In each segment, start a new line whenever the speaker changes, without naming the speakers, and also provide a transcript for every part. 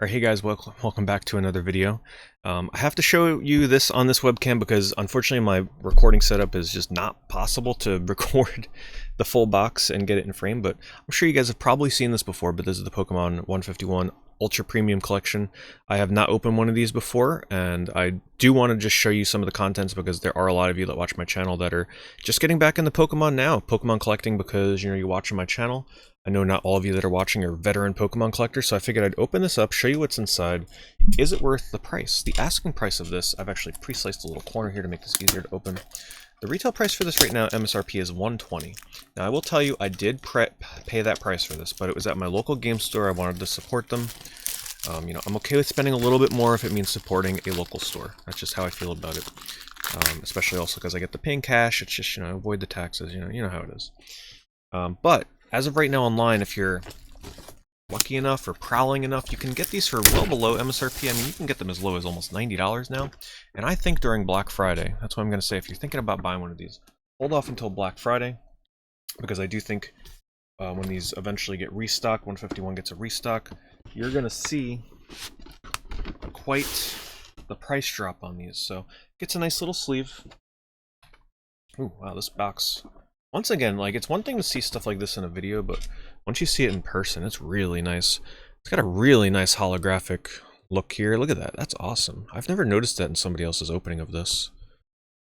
Alright, hey guys, welcome back to another video. I have to show you this on this webcam because unfortunately my recording setup is just not possible to record the full box and get it in frame, but I'm sure you guys have probably seen this before, but this is the Pokemon 151 Ultra Premium Collection. I have not opened one of these before, and I do want to just show you some of the contents because there are a lot of you that watch my channel that are just getting back into Pokemon now, Pokemon collecting because, you know, you're watching my channel. I know not all of you that are watching are veteran Pokemon collectors, so I figured I'd open this up, show you what's inside. Is it worth the price? The asking price of this, I've actually pre-sliced a little corner here to make this easier to open. The retail price for this right now, MSRP, is $120. Now, I will tell you, I did pay that price for this, but it was at my local game store. I wanted to support them. You know, I'm okay with spending a little bit more if it means supporting a local store. That's just how I feel about it. Especially also because I get the paying cash. It's just, you know, avoid the taxes. You know how it is. But as of right now online, if you're lucky enough or prowling enough, you can get these for well below MSRP. I mean, you can get them as low as almost $90 now. And I think during Black Friday, that's what I'm going to say, if you're thinking about buying one of these, hold off until Black Friday, because I do think when these eventually get restocked, 151 gets a restock, you're going to see quite the price drop on these. So, gets a nice little sleeve. Ooh, wow, this box... Once again, like, it's one thing to see stuff like this in a video, but once you see it in person, it's really nice. It's got a really nice holographic look here. Look at that. That's awesome. I've never noticed that in somebody else's opening of this.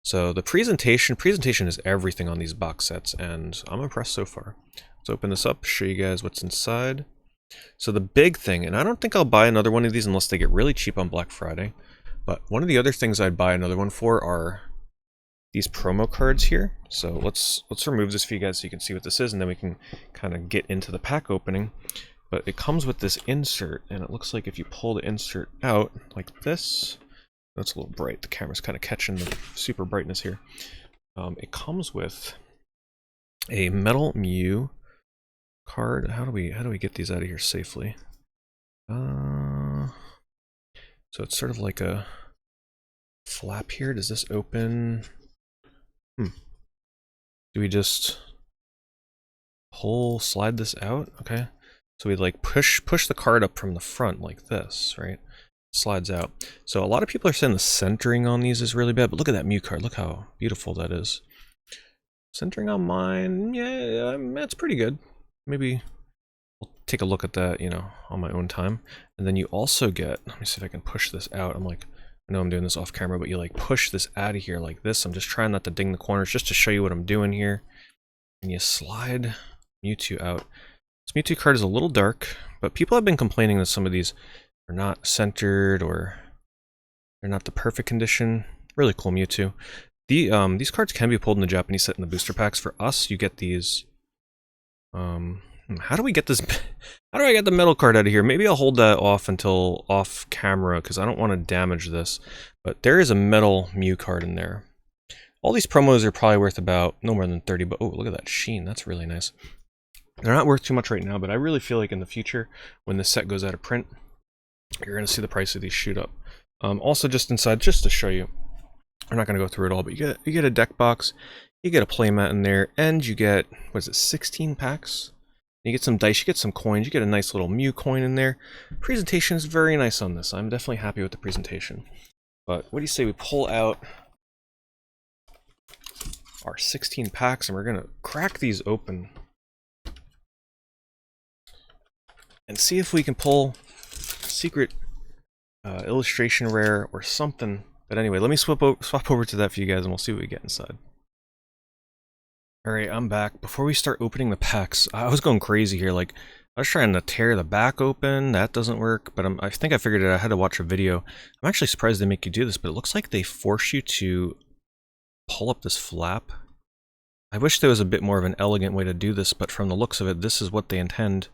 So the presentation is everything on these box sets, and I'm impressed so far. Let's open this up, show you guys what's inside. So the big thing, and I don't think I'll buy another one of these unless they get really cheap on Black Friday, but one of the other things I'd buy another one for are these promo cards here. So let's remove this for you guys so you can see what this is, and then we can kind of get into the pack opening. But it comes with this insert, and it looks like if you pull the insert out like this, that's a little bright. The camera's kind of catching the super brightness here. It comes with a Metal Mew card. How do we get these out of here safely? So it's sort of like a flap here. Does this open? Do we just slide this out? Okay. So we like push the card up from the front like this, right? Slides out. So a lot of people are saying the centering on these is really bad, but look at that Mew card. Look how beautiful that is. Centering on mine, yeah, that's pretty good. Maybe I'll take a look at that, you know, on my own time. And then you also get, let me see if I can push this out. I know I'm doing this off camera, but you like push this out of here like this. I'm just trying not to ding the corners just to show you what I'm doing here. And you slide Mewtwo out. This Mewtwo card is a little dark, but people have been complaining that some of these are not centered or they're not the perfect condition. Really cool Mewtwo. These cards can be pulled in the Japanese set in the booster packs. For us, you get these. How do we get this? How do I get the metal card out of here? Maybe I'll hold that off until off camera because I don't want to damage this. But there is a metal Mew card in there. All these promos are probably worth about no more than 30, but oh, look at that sheen. That's really nice. They're not worth too much right now, but I really feel like in the future, when this set goes out of print, you're going to see the price of these shoot up. Also, just inside, just to show you, I'm not going to go through it all, but you get a deck box, you get a playmat in there, and you get, what is it, 16 packs? You get some dice, you get some coins, you get a nice little Mew coin in there. Presentation is very nice on this. I'm definitely happy with the presentation. But what do you say we pull out our 16 packs and we're going to crack these open and see if we can pull secret illustration rare or something. But anyway, let me swap over to that for you guys and we'll see what we get inside. Alright, I'm back. Before we start opening the packs, I was going crazy here. Like, I was trying to tear the back open. That doesn't work, but I think I figured it out. I had to watch a video. I'm actually surprised they make you do this, but it looks like they force you to pull up this flap. I wish there was a bit more of an elegant way to do this, but from the looks of it, this is what they intend.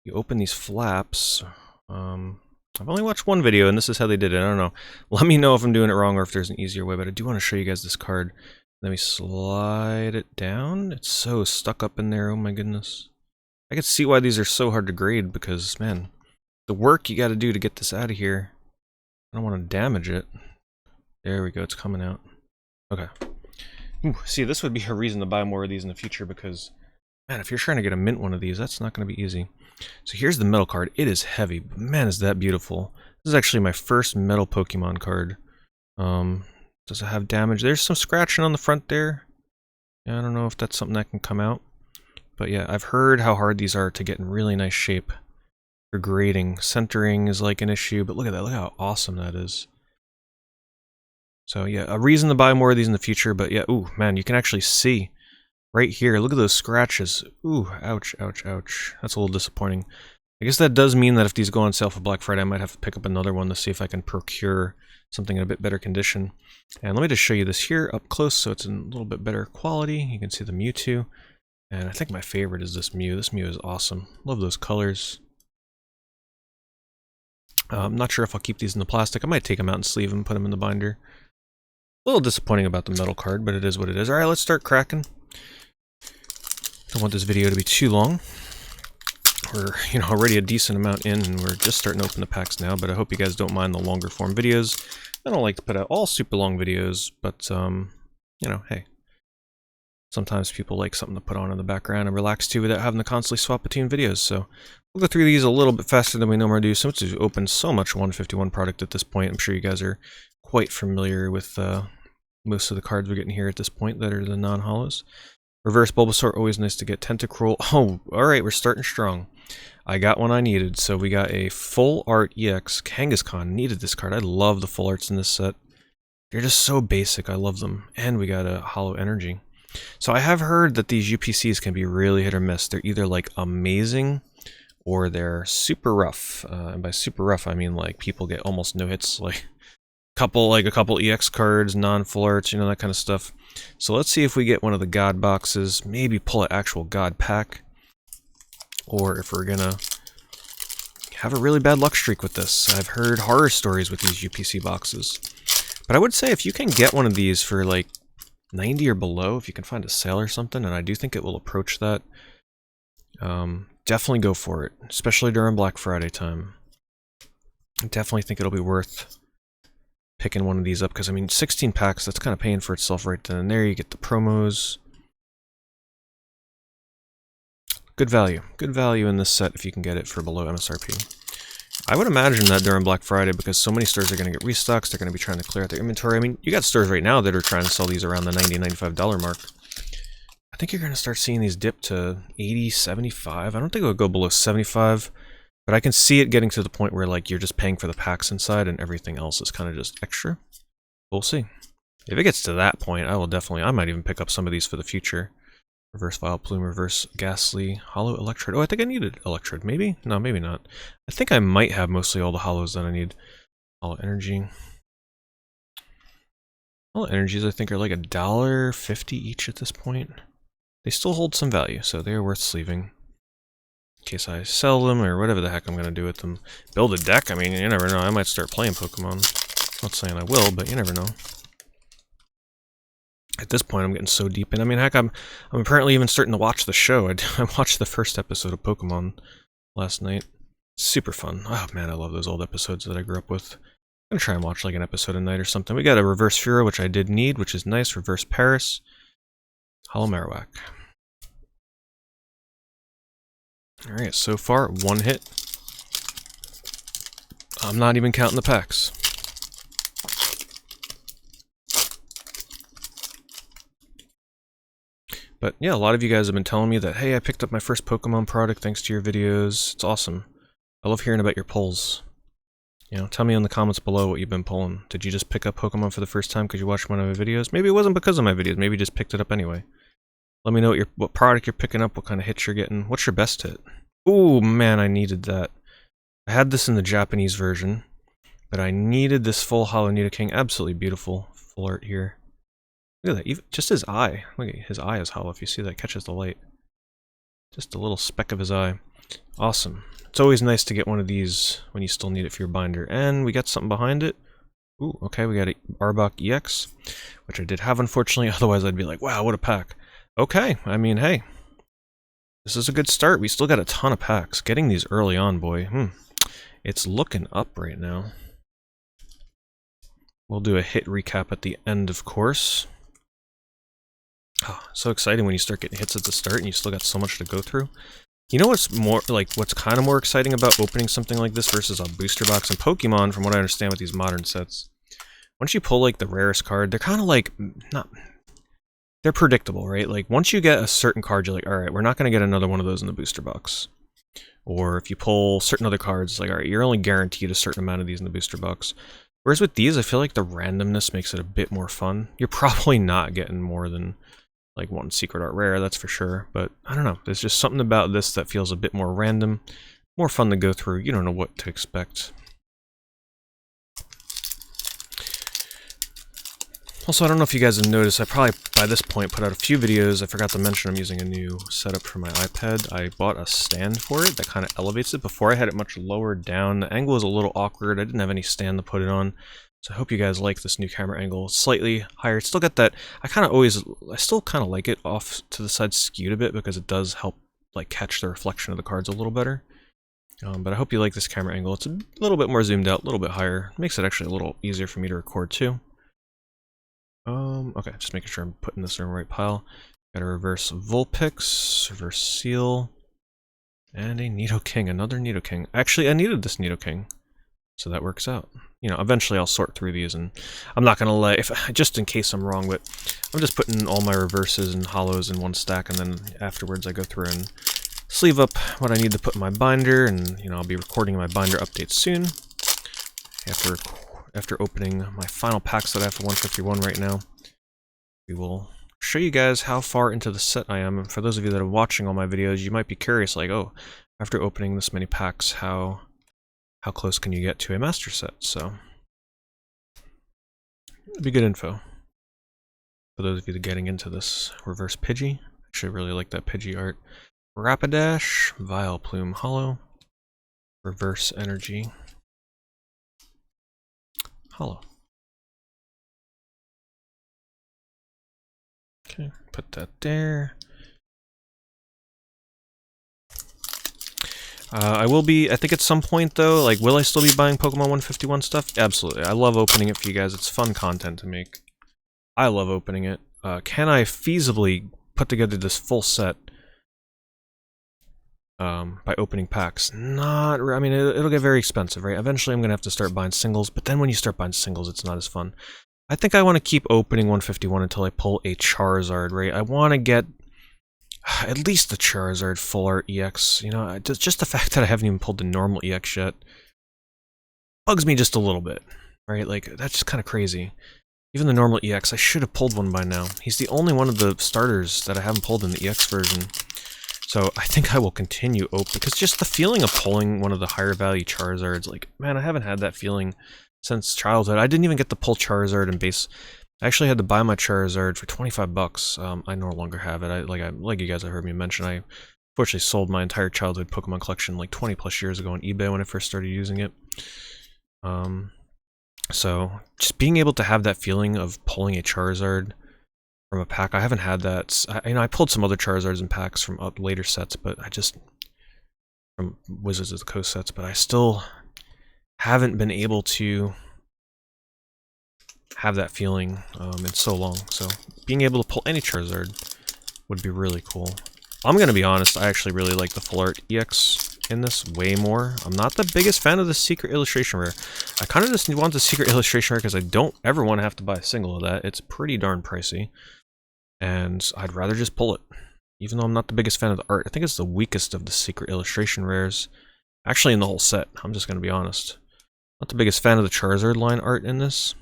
You open these flaps. I've only watched one video, and this is how they did it. I don't know. Let me know if I'm doing it wrong or if there's an easier way, but I do want to show you guys this card. Let me slide it down. It's so stuck up in there, oh my goodness. I can see why these are so hard to grade because, man, the work you gotta do to get this out of here. I don't want to damage it. There we go, it's coming out. Okay. Ooh, see, this would be a reason to buy more of these in the future because, man, if you're trying to get a mint one of these, that's not going to be easy. So here's the metal card. It is heavy, but man, is that beautiful. This is actually my first metal Pokemon card. Does it have damage? There's some scratching on the front there. Yeah, I don't know if that's something that can come out. But yeah, I've heard how hard these are to get in really nice shape for grading. Centering is like an issue, but look at that. Look how awesome that is. So yeah, a reason to buy more of these in the future, but yeah, ooh, man, you can actually see right here. Look at those scratches. Ooh, ouch, ouch, ouch. That's a little disappointing. I guess that does mean that if these go on sale for Black Friday, I might have to pick up another one to see if I can procure something in a bit better condition. And let me just show you this here up close so it's in a little bit better quality. You can see the Mewtwo. And I think my favorite is this Mew. This Mew is awesome. Love those colors. I'm not sure if I'll keep these in the plastic. I might take them out and sleeve them, put them in the binder. A little disappointing about the metal card, but it is what it is. Alright, let's start cracking. Don't want this video to be too long. We're, already a decent amount in, and we're just starting to open the packs now, but I hope you guys don't mind the longer form videos. I don't like to put out all super long videos, but, hey. Sometimes people like something to put on in the background and relax to without having to constantly swap between videos, so we'll go through these a little bit faster than we normally do, since we've opened so much 151 product at this point. I'm sure you guys are quite familiar with most of the cards we're getting here at this point that are the non-holos. Reverse Bulbasaur, always nice to get. Tentacruel, oh, alright, we're starting strong. I got one I needed, so we got a Full Art EX. Kangaskhan, needed this card. I love the full arts in this set. They're just so basic, I love them. And we got a Holo Energy. So I have heard that these UPCs can be really hit or miss. They're either like amazing or they're super rough. And by super rough, I mean like people get almost no hits, like a couple EX cards, non-full arts, that kind of stuff. So let's see if we get one of the God boxes, maybe pull an actual God pack, or if we're gonna have a really bad luck streak with this. I've heard horror stories with these UPC boxes. But I would say if you can get one of these for like 90 or below, if you can find a sale or something, and I do think it will approach that, definitely go for it, especially during Black Friday time. I definitely think it'll be worth picking one of these up, because I mean 16 packs, that's kind of paying for itself right then and there. You get the promos. Good value in this set if you can get it for below MSRP. I would imagine that during Black Friday, because so many stores are going to get restocks, they're going to be trying to clear out their inventory. I mean, you got stores right now that are trying to sell these around the $90, $95 mark. I think you're going to start seeing these dip to 80, 75. I don't think it would go below 75, but I can see it getting to the point where like you're just paying for the packs inside and everything else is kind of just extra. We'll see. If it gets to that point, I might even pick up some of these for the future. Reverse Vileplume, Reverse Ghastly, Holo Electrode. Oh, I think I needed Electrode. Maybe? No, maybe not. I think I might have mostly all the Holos that I need. Holo Energy. Holo Energies, I think, are like $1.50 each at this point. They still hold some value, so they are worth sleeving. In case I sell them, or whatever the heck I'm going to do with them. Build a deck? I mean, you never know. I might start playing Pokemon. Not saying I will, but you never know. At this point, I'm getting so deep in. I mean, heck, I'm apparently even starting to watch the show. I watched the first episode of Pokemon last night. Super fun. Oh man, I love those old episodes that I grew up with. I'm gonna try and watch like an episode a night or something. We got a Reverse Furo, which I did need, which is nice. Reverse Paris. Holo Marowak. Alright, so far, one hit. I'm not even counting the packs. But yeah, a lot of you guys have been telling me that, hey, I picked up my first Pokemon product thanks to your videos. It's awesome. I love hearing about your pulls. Tell me in the comments below what you've been pulling. Did you just pick up Pokemon for the first time because you watched one of my videos? Maybe it wasn't because of my videos. Maybe you just picked it up anyway. Let me know what product you're picking up, what kind of hits you're getting. What's your best hit? Ooh, man, I needed that. I had this in the Japanese version, but I needed this full Holo Nidoking. Absolutely beautiful. Full art here. Look at that, even just his eye. Look at his eye is hollow, if you see that, catches the light. Just a little speck of his eye. Awesome. It's always nice to get one of these when you still need it for your binder. And we got something behind it. Ooh, okay, we got a Arbok EX, which I did have, unfortunately. Otherwise, I'd be like, wow, what a pack. Okay, I mean, hey. This is a good start. We still got a ton of packs. Getting these early on, boy. It's looking up right now. We'll do a hit recap at the end, of course. Oh, so exciting when you start getting hits at the start and you still got so much to go through. You know what's more, like, what's kind of more exciting about opening something like this versus a booster box in Pokemon, from what I understand with these modern sets? Once you pull, like, the rarest card, they're kind of like, not... They're predictable, right? Like, once you get a certain card, you're like, alright, we're not going to get another one of those in the booster box. Or if you pull certain other cards, it's like, alright, you're only guaranteed a certain amount of these in the booster box. Whereas with these, I feel like the randomness makes it a bit more fun. You're probably not getting more than, like, one secret art rare, that's for sure. But, I don't know, there's just something about this that feels a bit more random, more fun to go through. You don't know what to expect. Also, I don't know if you guys have noticed, I probably, by this point, put out a few videos. I forgot to mention I'm using a new setup for my iPad. I bought a stand for it that kind of elevates it. Before, I had it much lower down. The angle was a little awkward. I didn't have any stand to put it on. So I hope you guys like this new camera angle. It's slightly higher. It's still got that, I still kind of like it off to the side skewed a bit because it does help, like, catch the reflection of the cards a little better. But I hope you like this camera angle. It's a little bit more zoomed out, a little bit higher. It makes it actually a little easier for me to record too. Okay, just making sure I'm putting this in the right pile. Got a reverse Vulpix, reverse Seal, and a Nidoking, another Nidoking. Actually, I needed this Nidoking, so that works out. You know, eventually I'll sort through these, and I'm not gonna let, just in case I'm wrong, but I'm just putting all my reverses and hollows in one stack, and then afterwards I go through and sleeve up what I need to put in my binder, and, you know, I'll be recording my binder updates soon. After opening my final packs that I have for 151 right now, we will show you guys how far into the set I am. And for those of you that are watching all my videos, you might be curious, like, oh, after opening this many packs, how close can you get to a master set? So, it'd be good info for those of you that are getting into this. Reverse Pidgey. Actually, I really like that Pidgey art. Rapidash, Vileplume Hollow, Reverse Energy, Hollow. Okay, put that there. I will be, I think at some point though, like, will I still be buying Pokemon 151 stuff? Absolutely. I love opening it for you guys. It's fun content to make. I love opening it. Can I feasibly put together this full set by opening packs? Not, I mean, it'll get very expensive, right? Eventually I'm going to have to start buying singles, but then when you start buying singles, it's not as fun. I think I want to keep opening 151 until I pull a Charizard, right? I want to get at least the Charizard Full Art EX. You know, just the fact that I haven't even pulled the normal EX yet bugs me just a little bit, right? Like, that's just kind of crazy. Even the normal EX, I should have pulled one by now. He's the only one of the starters that I haven't pulled in the EX version. So I think I will continue open, because just the feeling of pulling one of the higher value Charizards, like, man, I haven't had that feeling since childhood. I didn't even get to pull Charizard in base. I actually had to buy my Charizard for 25 bucks. I no longer have it. Like you guys have heard me mention, I fortunately sold my entire childhood Pokemon collection like 20 plus years ago on eBay when I first started using it. So just being able to have that feeling of pulling a Charizard from a pack, I haven't had that. I pulled some other Charizards in packs from later sets, but from Wizards of the Coast sets, but I still haven't been able to have that feeling in so long. So being able to pull any Charizard would be really cool. I'm gonna be honest, I actually really like the Full Art EX in this way more. I'm not the biggest fan of the Secret Illustration Rare. I kind of just want the Secret Illustration Rare because I don't ever want to have to buy a single of that. It's pretty darn pricey, and I'd rather just pull it. Even though I'm not the biggest fan of the art, I think it's the weakest of the Secret Illustration Rares. Actually, in the whole set, I'm just gonna be honest. Not the biggest fan of the Charizard line art in this.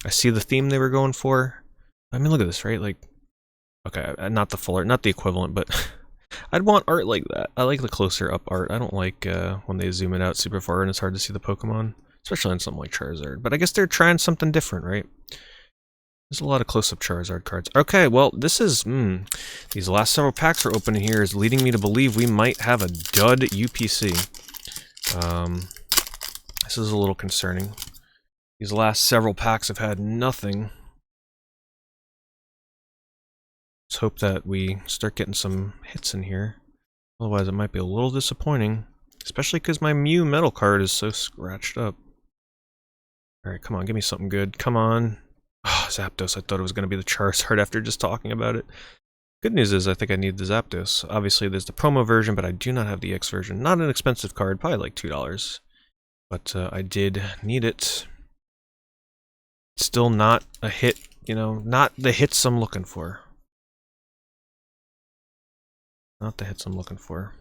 I see the theme they were going for. I mean, look at this, right? Like, okay, not the full art, not the equivalent, but I'd want art like that. I like the closer up art. I don't like when they zoom it out super far and it's hard to see the Pokemon, especially on something like Charizard. But I guess they're trying something different, right? There's a lot of close-up Charizard cards. Okay, well, this is, these last several packs we're opening here is leading me to believe we might have a dud UPC. This is a little concerning. These last several packs have had nothing. Let's hope that we start getting some hits in here. Otherwise, it might be a little disappointing. Especially because my Mew metal card is so scratched up. Alright, come on, give me something good. Come on. Oh, Zapdos, I thought it was going to be the Charizard after just talking about it. Good news is I think I need the Zapdos. Obviously there's the promo version, but I do not have the EX version. Not an expensive card, probably like $2. But I did need it. Still not a hit, you know, not the hits I'm looking for. Not the hits I'm looking for.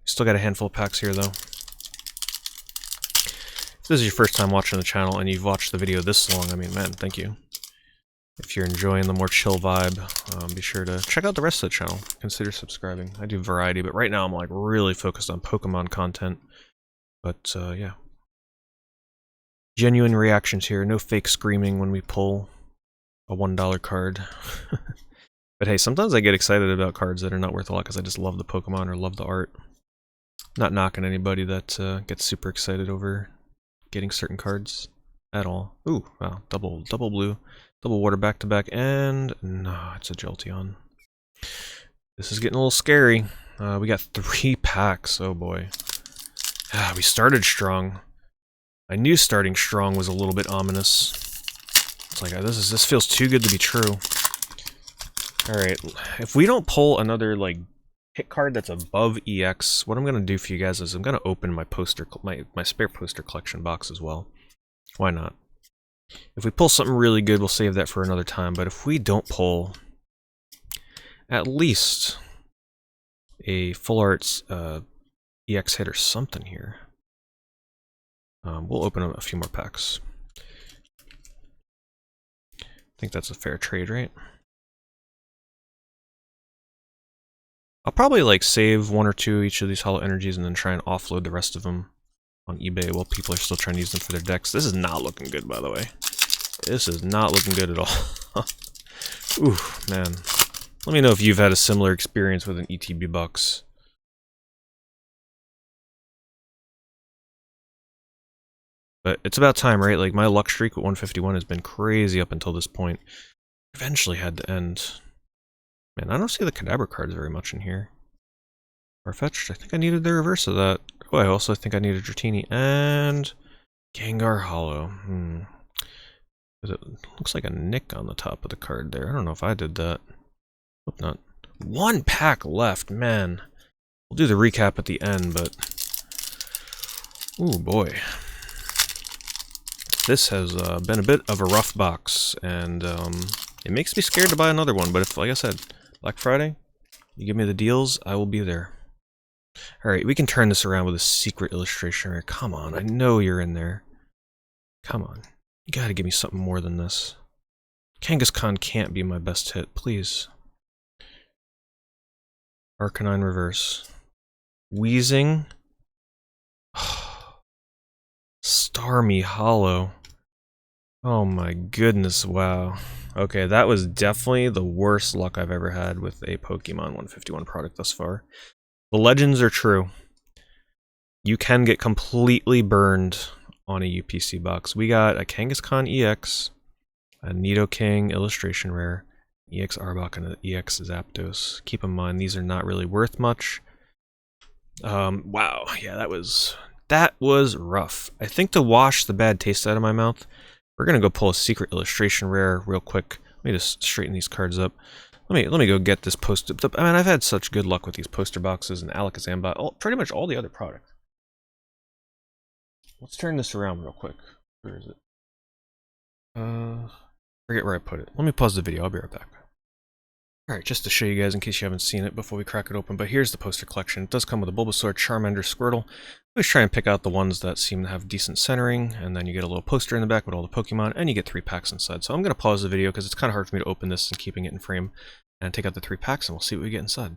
Still got a handful of packs here though. If this is your first time watching the channel and you've watched the video this long, I mean, man, thank you. If you're enjoying the more chill vibe, be sure to check out the rest of the channel. Consider subscribing. I do variety, but right now I'm like really focused on Pokemon content. But yeah. Genuine reactions here, no fake screaming when we pull a $1 card. But hey, sometimes I get excited about cards that are not worth a lot because I just love the Pokemon or love the art. Not knocking anybody that gets super excited over getting certain cards at all. Ooh, wow, double blue, double water back-to-back, and no, it's a Jolteon. This is getting a little scary. We got 3 packs, oh boy. We started strong. I knew starting strong was a little bit ominous. It's like, this feels too good to be true. Alright, if we don't pull another, like, hit card that's above EX, what I'm going to do for you guys is I'm going to open my poster, my spare poster collection box as well. Why not? If we pull something really good, we'll save that for another time, but if we don't pull at least a full arts EX hit or something here, we'll open a few more packs. I think that's a fair trade, right? I'll probably like save 1 or 2 each of these hollow energies and then try and offload the rest of them on eBay while people are still trying to use them for their decks. This is not looking good, by the way. This is not looking good at all. Ooh, man. Let me know if you've had a similar experience with an ETB box. But it's about time, right? Like, my luck streak with 151 has been crazy up until this point. Eventually had to end. Man, I don't see the Kadabra cards very much in here. Farfetch'd, I think I needed the reverse of that. Oh, I also think I needed Dratini and Gengar Hollow. It looks like a nick on the top of the card there. I don't know if I did that. Hope not. 1 pack left, man. We'll do the recap at the end, but... Ooh, boy. This has been a bit of a rough box, and it makes me scared to buy another one, but if, like I said, Black Friday, you give me the deals, I will be there. Alright, we can turn this around with a secret illustration here. Come on, I know you're in there. Come on. You gotta give me something more than this. Kangaskhan can't be my best hit, please. Arcanine reverse. Wheezing. Starmie Hollow. Oh my goodness, wow. Okay, that was definitely the worst luck I've ever had with a Pokemon 151 product thus far. The legends are true. You can get completely burned on a UPC box. We got a Kangaskhan EX, a Nidoking illustration rare, EX Arbok, and an EX Zapdos. Keep in mind, these are not really worth much. Wow, yeah, that was rough. I think to wash the bad taste out of my mouth, we're gonna go pull a secret illustration rare real quick. Let me just straighten these cards up. Let me go get this poster. I mean, I've had such good luck with these poster boxes and Alakazam, pretty much all the other products. Let's turn this around real quick. Where is it? Forget where I put it. Let me pause the video. I'll be right back. Alright, just to show you guys in case you haven't seen it before we crack it open, but here's the poster collection. It does come with a Bulbasaur, Charmander, Squirtle. Always try and pick out the ones that seem to have decent centering, and then you get a little poster in the back with all the Pokemon, and you get 3 packs inside. So I'm going to pause the video because it's kind of hard for me to open this and keeping it in frame, and take out the 3 packs, and we'll see what we get inside.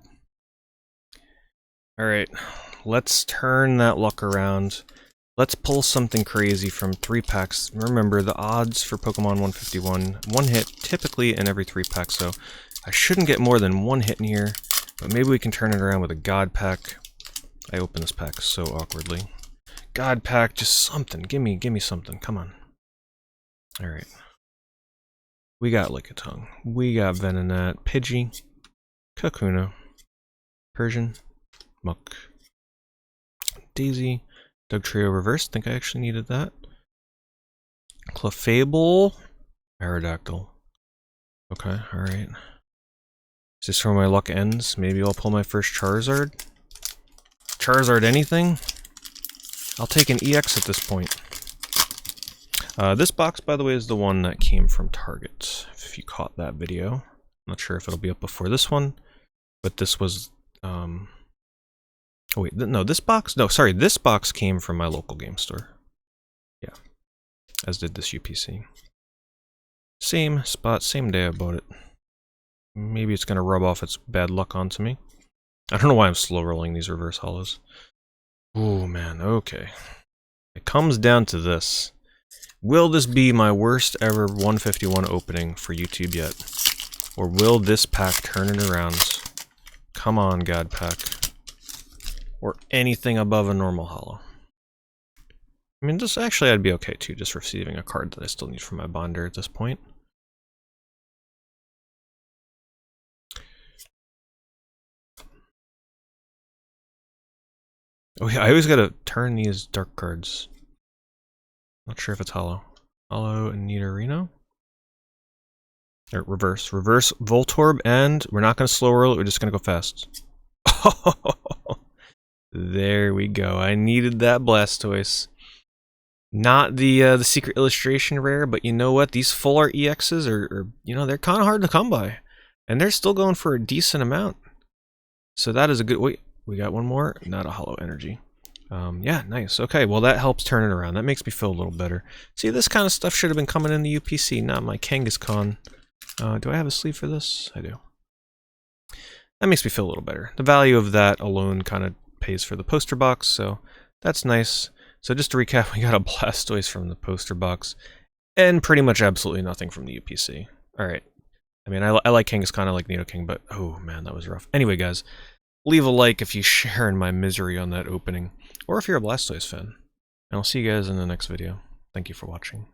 Alright, let's turn that luck around. Let's pull something crazy from 3 packs. Remember, the odds for Pokemon 151, 1 hit typically in every 3 packs, so I shouldn't get more than 1 hit in here, but maybe we can turn it around with a God Pack. I opened this pack so awkwardly. God Pack, just something. Give me something. Come on. Alright. We got Lickitung. We got Venonat, Pidgey, Kakuna, Persian, Muck, Daisy, Dugtrio reverse. Think I actually needed that. Clefable, Aerodactyl. Okay, alright. Is this where my luck ends? Maybe I'll pull my first Charizard? Charizard anything? I'll take an EX at this point. This box, by the way, is the one that came from Target, if you caught that video. Not sure if it'll be up before this one, but this was, oh wait, no, this box, no, sorry, this box came from my local game store. Yeah, as did this UPC. Same spot, same day I bought it. Maybe it's gonna rub off its bad luck onto me. I don't know why I'm slow rolling these reverse hollows. Oh man, okay. It comes down to this. Will this be my worst ever 151 opening for YouTube yet? Or will this pack turn it around? Come on, God Pack. Or anything above a normal hollow. I mean, just actually I'd be okay too, just receiving a card that I still need for my bonder at this point. Oh yeah, I always gotta turn these dark cards. Not sure if it's hollow. Hollow and Nidorino? Or reverse. Reverse Voltorb, and we're not gonna slow roll it, we're just gonna go fast. There we go. I needed that Blastoise. Not the secret illustration rare, but you know what? These full art EXs are you know, they're kind of hard to come by. And they're still going for a decent amount. So that is a good... Wait, we got one more? Not a hollow energy. Yeah, nice. Okay, well that helps turn it around. That makes me feel a little better. See, this kind of stuff should have been coming in the UPC, not my Kangaskhan. Do I have a sleeve for this? I do. That makes me feel a little better. The value of that alone kind of pays for the poster box, so that's nice. So just to recap, we got a Blastoise from the poster box, and pretty much absolutely nothing from the UPC. Alright. I mean, I like Kangaskhan, I like Nidoking, but oh man, that was rough. Anyway, guys, leave a like if you share in my misery on that opening, or if you're a Blastoise fan. And I'll see you guys in the next video. Thank you for watching.